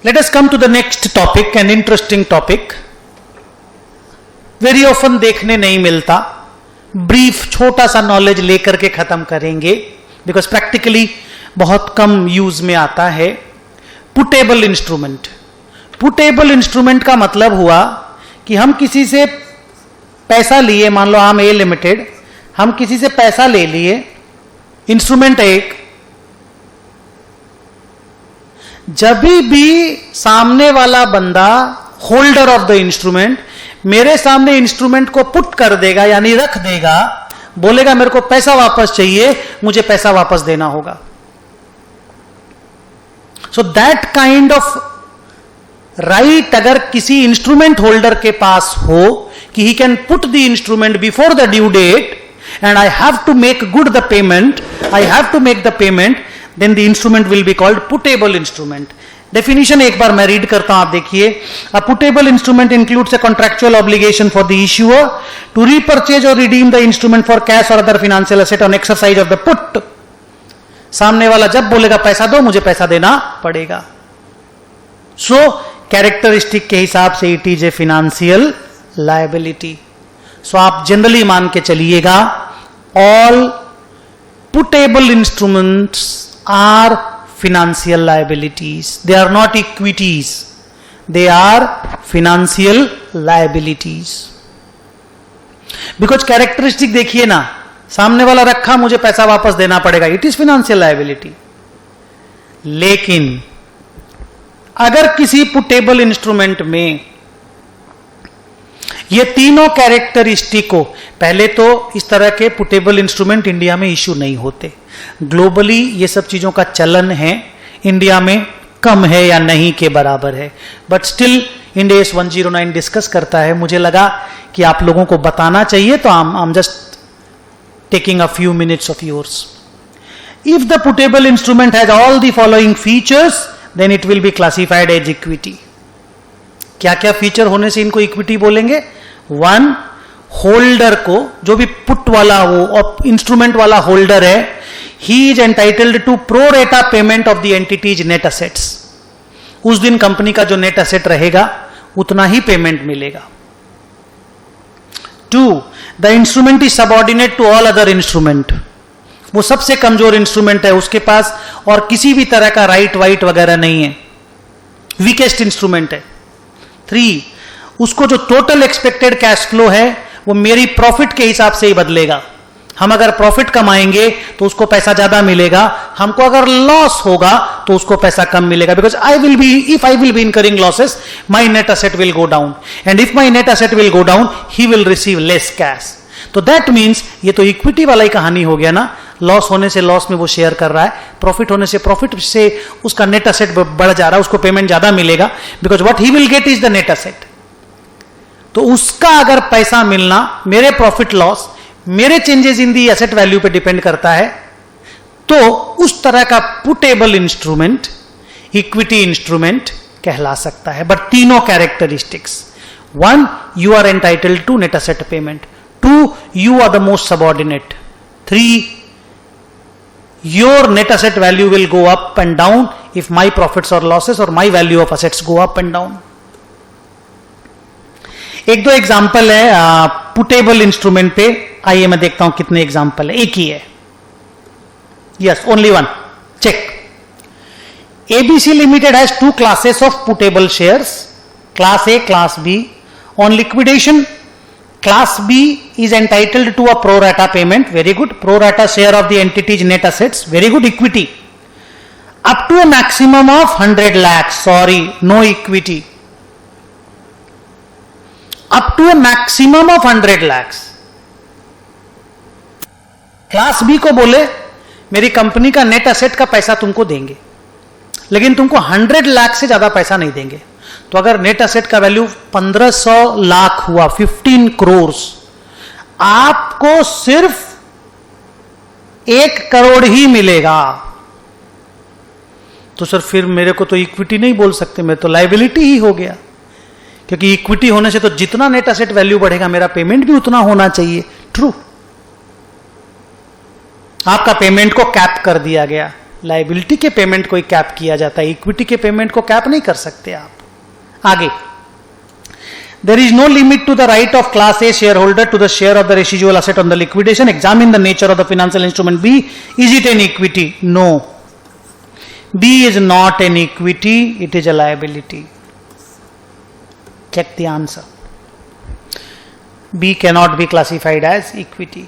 Let us come to the next topic, an interesting topic. Very often देखने नहीं मिलता, brief छोटा सा नॉलेज लेकर के खत्म करेंगे, बिकॉज प्रैक्टिकली बहुत कम यूज में आता है. Puttable instrument. पुटेबल इंस्ट्रूमेंट का मतलब हुआ कि हम किसी से पैसा लिए, मान लो हम ए लिमिटेड, हम किसी से पैसा ले लिए, इंस्ट्रूमेंट एक, जब भी सामने वाला बंदा होल्डर ऑफ द इंस्ट्रूमेंट मेरे सामने इंस्ट्रूमेंट को पुट कर देगा, यानी रख देगा, बोलेगा मेरे को पैसा वापस चाहिए, मुझे पैसा वापस देना होगा. So that kind of right अगर किसी इंस्ट्रूमेंट होल्डर के पास हो कि he can put the instrument before the due date and I have to make good the payment, I have to make the payment, then the instrument will be called putable instrument. Definition एक बार मैं read करता हूं, आप देखिए. A putable instrument includes a contractual obligation for the issuer to repurchase or redeem the instrument for cash or other financial asset on exercise of the put. सामने वाला जब बोलेगा पैसा दो, मुझे पैसा देना पड़ेगा. So characteristic के हिसाब से it is a financial liability. सो आप जनरली मान के चलिएगा, all puttable instruments are financial liabilities. They are not equities, they are financial liabilities. Because characteristic देखिए ना, सामने वाला रखा, मुझे पैसा वापस देना पड़ेगा, इट इज फिनेंशियल लायबिलिटी. लेकिन अगर किसी पुटेबल इंस्ट्रूमेंट में ये तीनों कैरेक्टरिस्टिक को, पहले तो इस तरह के पुटेबल इंस्ट्रूमेंट इंडिया में इश्यू नहीं होते, ग्लोबली ये सब चीजों का चलन है, इंडिया में कम है या नहीं के बराबर है, बट स्टिल इंडिया 109 डिस्कस करता है. मुझे लगा कि आप लोगों को बताना चाहिए, तो I am just taking a few minutes of yours. If the puttable instrument has all the following features then it will be classified as equity. क्या क्या फीचर होने से इनको इक्विटी बोलेंगे? वन, होल्डर को, जो भी पुट वाला हो और इंस्ट्रूमेंट वाला होल्डर है, he is entitled to pro rata payment of the entity's net assets. उस दिन कंपनी का जो नेट असेट रहेगा उतना ही पेमेंट मिलेगा. Two, the instrument is subordinate to all other instrument. वो सबसे कमजोर इंस्ट्रूमेंट है, उसके पास और किसी भी तरह का राइट वाइट वगैरह नहीं है, वीकेस्ट इंस्ट्रूमेंट है. 3, उसको जो टोटल एक्सपेक्टेड कैश फ्लो है वो मेरी प्रॉफिट के हिसाब से ही बदलेगा. हम अगर प्रॉफिट कमाएंगे तो उसको पैसा ज्यादा मिलेगा, हमको अगर लॉस होगा तो उसको पैसा कम मिलेगा. Because if I will be incurring losses, my net asset will go down, and if my net asset will go down, he will receive less cash. तो दैट मीन्स ये तो इक्विटी वाला ही कहानी हो गया ना. लॉस होने से लॉस में वो शेयर कर रहा है, प्रॉफिट होने से प्रॉफिट से उसका नेट असेट बढ़ जा रहा है, उसको पेमेंट ज्यादा मिलेगा, because what he will get is the net asset. तो उसका अगर पैसा मिलना मेरे प्रॉफिट लॉस, मेरे changes in the asset value पे डिपेंड करता है, तो उस तरह का पुटेबल इंस्ट्रूमेंट इक्विटी इंस्ट्रूमेंट कहला सकता है. बट तीनों characteristics, 1, you are entitled to net asset payment. 2, you are the most subordinate. 3, your net asset value will go up and down if my profits or losses or my value of assets go up and down. एक दो example है puttable instrument पे. आइए मैं देखता हूं कितने example है. एक ही है, yes, only one. Check. ABC Limited has 2 classes of putable shares, class A, class B. On liquidation, Class B is entitled to a pro rata payment. Very good. Pro rata share of the entity's net assets. Very good. Equity. Up to a maximum of 100 lakhs. Sorry, no equity. Up to a maximum of 100 lakhs. Class B को बोले मेरी company का net asset का पैसा तुमको देंगे, लेकिन तुमको 100 लाख से ज्यादा पैसा नहीं देंगे. तो अगर नेट असेट का वैल्यू 1500 लाख हुआ, 15 करोड़, आपको सिर्फ 1 करोड़ ही मिलेगा. तो सर फिर मेरे को तो इक्विटी नहीं बोल सकते, मैं तो लायबिलिटी ही हो गया, क्योंकि इक्विटी होने से तो जितना नेट असेट वैल्यू बढ़ेगा मेरा पेमेंट भी उतना होना चाहिए. ट्रू. आपका पेमेंट को कैप कर दिया गया, लायबिलिटी के पेमेंट को कैप किया जाता है, इक्विटी के पेमेंट को कैप नहीं कर सकते आप. आगे, there is no limit to the right of class A shareholder to the share of the residual asset on the liquidation. Examine the nature of the financial instrument B. Is it an equity? No. B is not an equity, it is a liability. Check the answer. B cannot be classified as equity.